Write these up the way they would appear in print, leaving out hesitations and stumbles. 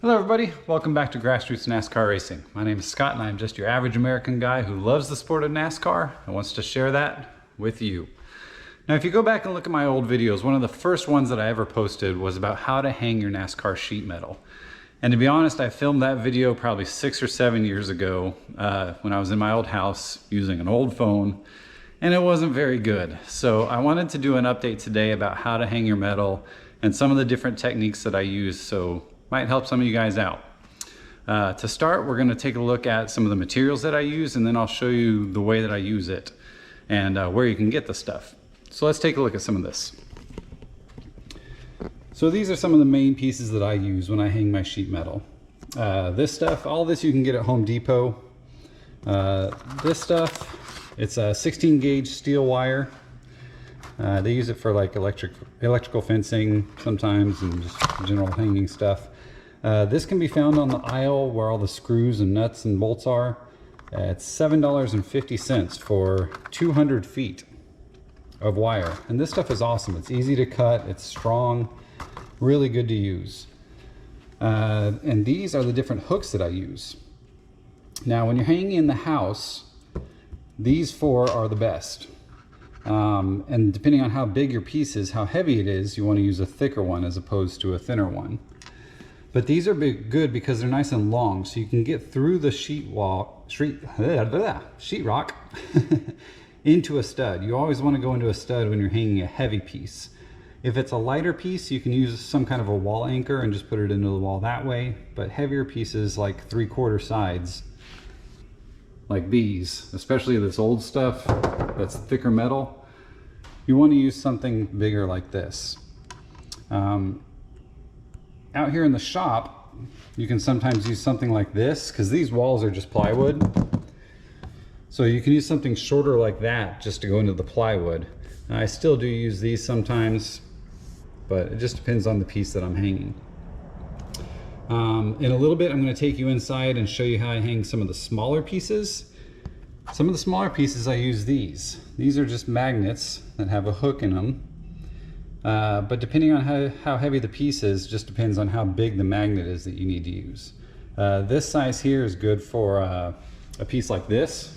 Hello everybody, welcome back to Grassroots NASCAR Racing. My name is Scott and I'm just your average American guy who loves the sport of NASCAR and wants to share that with you. Now if you go back and look at my old videos, one of the first ones that I ever posted was about how to hang your NASCAR sheet metal. And to be honest, I filmed that video probably 6 or 7 years ago when I was in my old house using an old phone, and it wasn't very good. So I wanted to do an update today about how to hang your metal and some of the different techniques that I use, so might help some of you guys out. To start, we're going to take a look at some of the materials that I use, and then I'll show you the way that I use it and where you can get the stuff. So let's take a look at some of this. So these are some of the main pieces that I use when I hang my sheet metal. This stuff, all this you can get at Home Depot. This stuff, it's a 16 gauge steel wire. They use it for like electrical fencing sometimes and just general hanging stuff. This can be found on the aisle where all the screws and nuts and bolts are. It's $7.50 for 200 feet of wire. And this stuff is awesome. It's easy to cut, it's strong, really good to use. And these are the different hooks that I use. Now when you're hanging in the house, these four are the best. And depending on how big your piece is, how heavy it is, you want to use a thicker one as opposed to a thinner one. But these are good because they're nice and long, so you can get through the sheetrock into a stud. You always want to go into a stud when you're hanging a heavy piece. If it's a lighter piece, you can use some kind of a wall anchor and just put it into the wall that way. But heavier pieces like 3/4 sides, like these, especially this old stuff that's thicker metal, you want to use something bigger like this. Out here in the shop, you can sometimes use something like this because these walls are just plywood. So you can use something shorter like that just to go into the plywood. Now, I still do use these sometimes, but it just depends on the piece that I'm hanging. In a little bit, I'm going to take you inside and show you how I hang some of the smaller pieces. Some of the smaller pieces, I use these. These are just magnets that have a hook in them. But depending on how heavy the piece is, just depends on how big the magnet is that you need to use. This size here is good for a piece like this.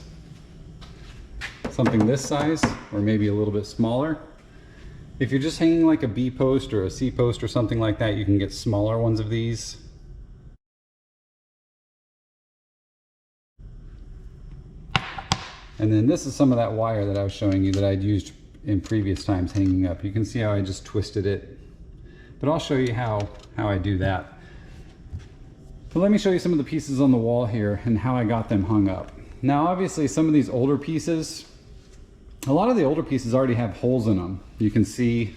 Something this size, or maybe a little bit smaller. If you're just hanging like a B post or a C post or something like that, you can get smaller ones of these. And then this is some of that wire that I was showing you that I'd used in previous times hanging up. You can see how I just twisted it, but I'll show you how I do that. So let me show you some of the pieces on the wall here and how I got them hung up. Now obviously some of these older pieces, a lot of the older pieces already have holes in them. You can see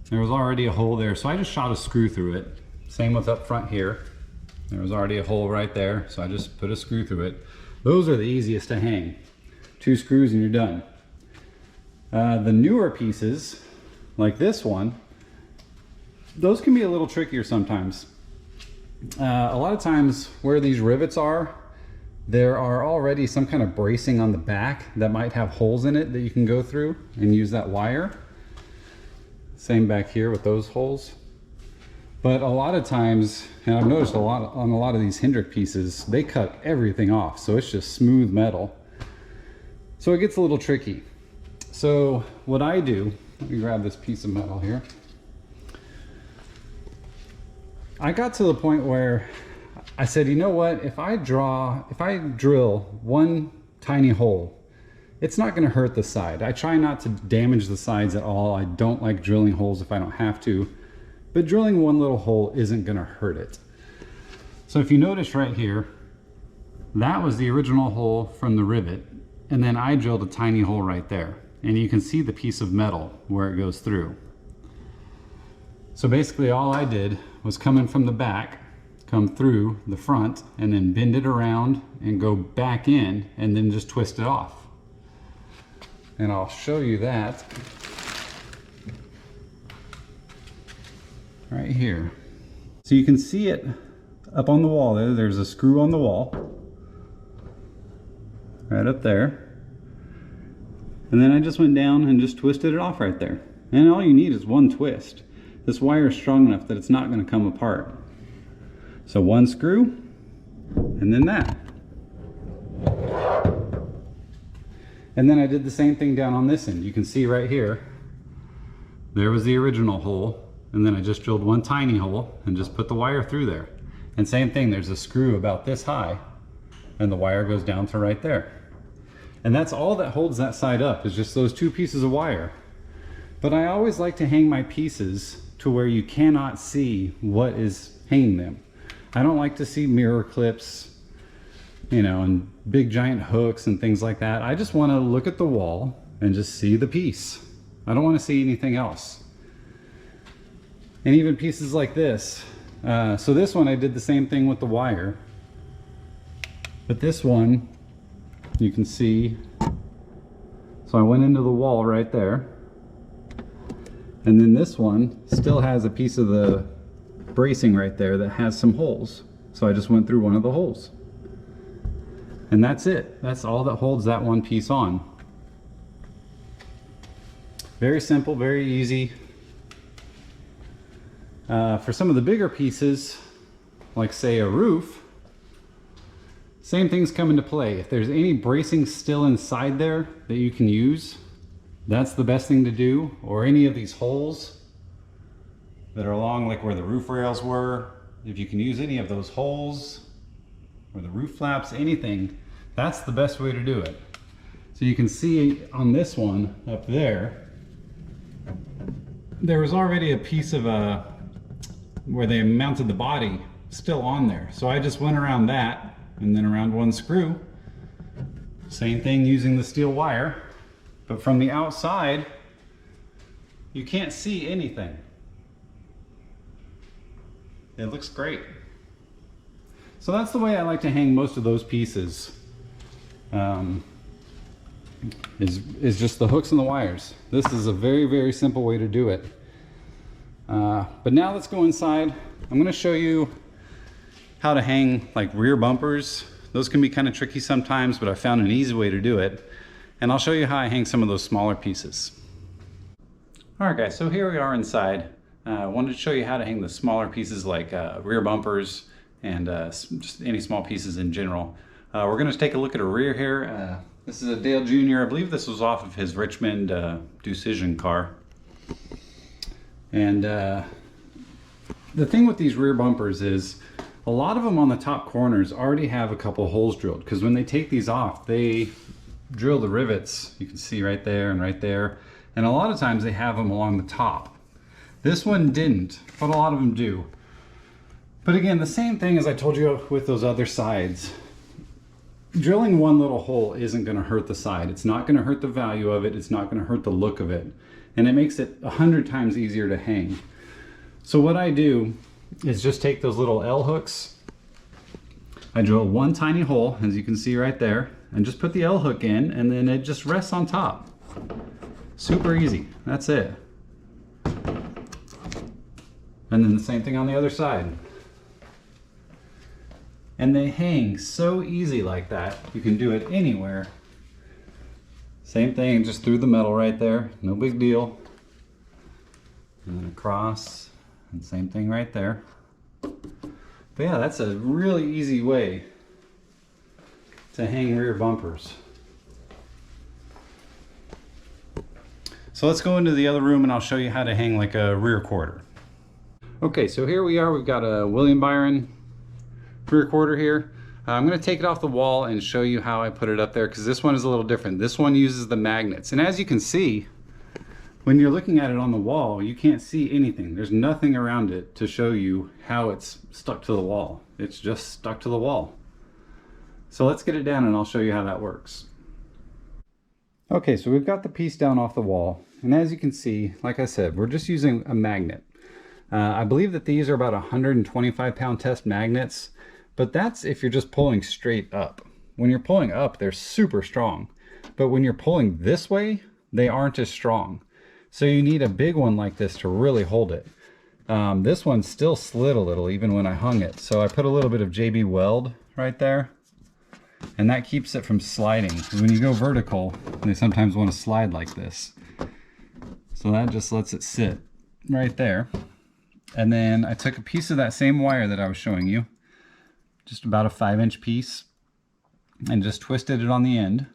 there was already a hole there, so I just shot a screw through it. Same with up front here. There was already a hole right there, so I just put a screw through it. Those are the easiest to hang. 2 screws and you're done. The newer pieces, like this one, those can be a little trickier sometimes. A lot of times where these rivets are, there are already some kind of bracing on the back that might have holes in it that you can go through and use that wire. Same back here with those holes. But a lot of times, and I've noticed on a lot of these Hendrick pieces, they cut everything off, so it's just smooth metal. So it gets a little tricky. So what I do, let me grab this piece of metal here. I got to the point where I said, you know what, if I drill one tiny hole, it's not going to hurt the side. I try not to damage the sides at all. I don't like drilling holes if I don't have to, but drilling one little hole isn't going to hurt it. So if you notice right here, that was the original hole from the rivet, and then I drilled a tiny hole right there. And you can see the piece of metal where it goes through. So basically all I did was come in from the back, come through the front, and then bend it around and go back in and then just twist it off. And I'll show you that right here. So you can see it up on the wall there. There's a screw on the wall right up there. And then I just went down and just twisted it off right there. And all you need is one twist. This wire is strong enough that it's not going to come apart. So one screw, and then that. And then I did the same thing down on this end. You can see right here, there was the original hole, and then I just drilled one tiny hole and just put the wire through there. And same thing, there's a screw about this high, and the wire goes down to right there. And that's all that holds that side up, is just those two pieces of wire. But I always like to hang my pieces to where you cannot see what is hanging them. I don't like to see mirror clips, you know, and big giant hooks and things like that. I just want to look at the wall and just see the piece. I don't want to see anything else. And even pieces like this. So this one I did the same thing with the wire. But this one, you can see, so I went into the wall right there. And then this one still has a piece of the bracing right there that has some holes. So I just went through one of the holes. And that's it. That's all that holds that one piece on. Very simple, very easy. For some of the bigger pieces, like say a roof, same things come into play. If there's any bracing still inside there that you can use, that's the best thing to do. Or any of these holes that are along like where the roof rails were, if you can use any of those holes or the roof flaps, anything, that's the best way to do it. So you can see on this one up there, there was already a piece of where they mounted the body still on there. So I just went around that and then around one screw. Same thing using the steel wire, but from the outside, you can't see anything. It looks great. So that's the way I like to hang most of those pieces. Is just the hooks and the wires. This is a very, very simple way to do it. But now let's go inside. I'm going to show you how to hang like rear bumpers. Those can be kind of tricky sometimes, but I found an easy way to do it. And I'll show you how I hang some of those smaller pieces. All right guys, so here we are inside. I wanted to show you how to hang the smaller pieces like rear bumpers and just any small pieces in general. We're going to take a look at a rear here. This is a Dale Jr. I believe this was off of his Richmond Decision car. And the thing with these rear bumpers is a lot of them on the top corners already have a couple holes drilled, because when they take these off, they drill the rivets. You can see right there and right there. And a lot of times they have them along the top. This one didn't, but a lot of them do. But again, the same thing as I told you with those other sides. Drilling one little hole isn't going to hurt the side. It's not going to hurt the value of it. It's not going to hurt the look of it. And it makes it 100 times easier to hang. So what I do is just take those little L hooks. I drill one tiny hole, as you can see right there, and just put the L hook in, and then it just rests on top. Super easy. That's it. And then the same thing on the other side. And they hang so easy like that. You can do it anywhere. Same thing, just through the metal right there. No big deal. And then across, and same thing right there. But yeah, that's a really easy way to hang rear bumpers. So let's go into the other room and I'll show you how to hang like a rear quarter. Okay, so here we are. We've got a William Byron rear quarter here. I'm going to take it off the wall and show you how I put it up there, because this one is a little different. This one uses the magnets, and as you can see, when you're looking at it on the wall, you can't see anything. There's nothing around it to show you how it's stuck to the wall. It's just stuck to the wall. So let's get it down and I'll show you how that works. Okay, so we've got the piece down off the wall, and as you can see, like I said, we're just using a magnet. I believe that these are about 125 pound test magnets, but that's if you're just pulling straight up. When you're pulling up, they're super strong, but when you're pulling this way, they aren't as strong. So you need a big one like this to really hold it. This one still slid a little even when I hung it, so I put a little bit of JB Weld right there, and that keeps it from sliding. When you go vertical, they sometimes want to slide like this. So that just lets it sit right there. And then I took a piece of that same wire that I was showing you, just about a 5-inch piece, and just twisted it on the end.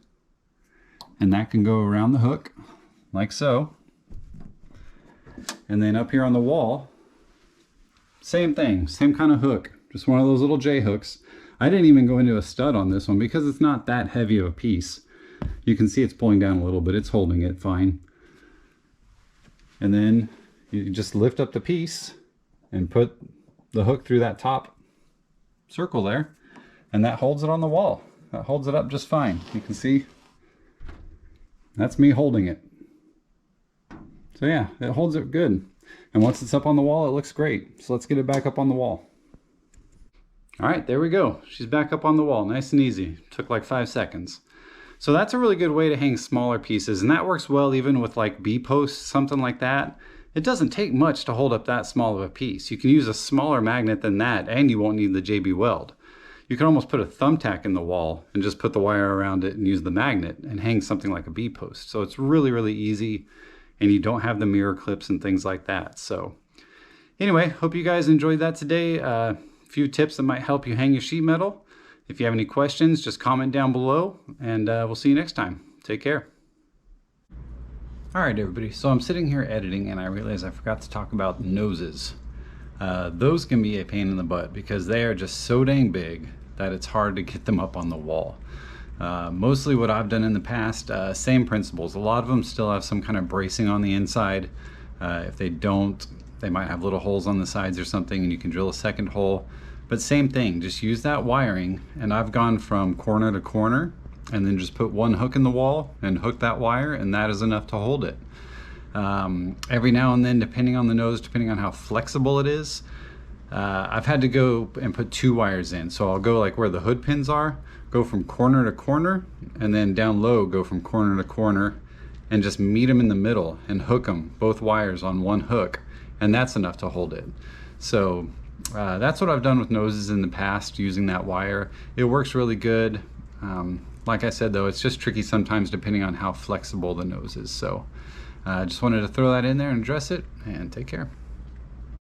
And that can go around the hook, like so. And then up here on the wall, same thing, same kind of hook, just one of those little J hooks. I didn't even go into a stud on this one because it's not that heavy of a piece. You can see it's pulling down a little bit, it's holding it fine. And then you just lift up the piece and put the hook through that top circle there, and that holds it on the wall. That holds it up just fine. You can see that's me holding it. So yeah, it holds it good. And once it's up on the wall, it looks great. So let's get it back up on the wall. All right, there we go. She's back up on the wall, nice and easy. Took like 5 seconds. So that's a really good way to hang smaller pieces, and that works well even with like B-posts, something like that. It doesn't take much to hold up that small of a piece. You can use a smaller magnet than that, and you won't need the JB Weld. You can almost put a thumbtack in the wall and just put the wire around it and use the magnet and hang something like a B-post. So it's really, really easy, and you don't have the mirror clips and things like that. So anyway, hope you guys enjoyed that today. A few tips that might help you hang your sheet metal. If you have any questions, just comment down below, and we'll see you next time. Take care. All right, everybody. So I'm sitting here editing, and I realize I forgot to talk about noses. Those can be a pain in the butt because they are just so dang big that it's hard to get them up on the wall. Mostly what I've done in the past, same principles. A lot of them still have some kind of bracing on the inside. If they don't, they might have little holes on the sides or something, and you can drill a second hole. But same thing, just use that wiring, and I've gone from corner to corner and then just put one hook in the wall and hook that wire, and that is enough to hold it. Every now and then, depending on the nose, depending on how flexible it is, I've had to go and put 2 wires in. So I'll go like where the hood pins are, go from corner to corner, and then down low go from corner to corner, and just meet them in the middle and hook them, both wires on one hook, and that's enough to hold it. So that's what I've done with noses in the past using that wire. It works really good. Like I said though, it's just tricky sometimes depending on how flexible the nose is. So I just wanted to throw that in there and address it, and take care.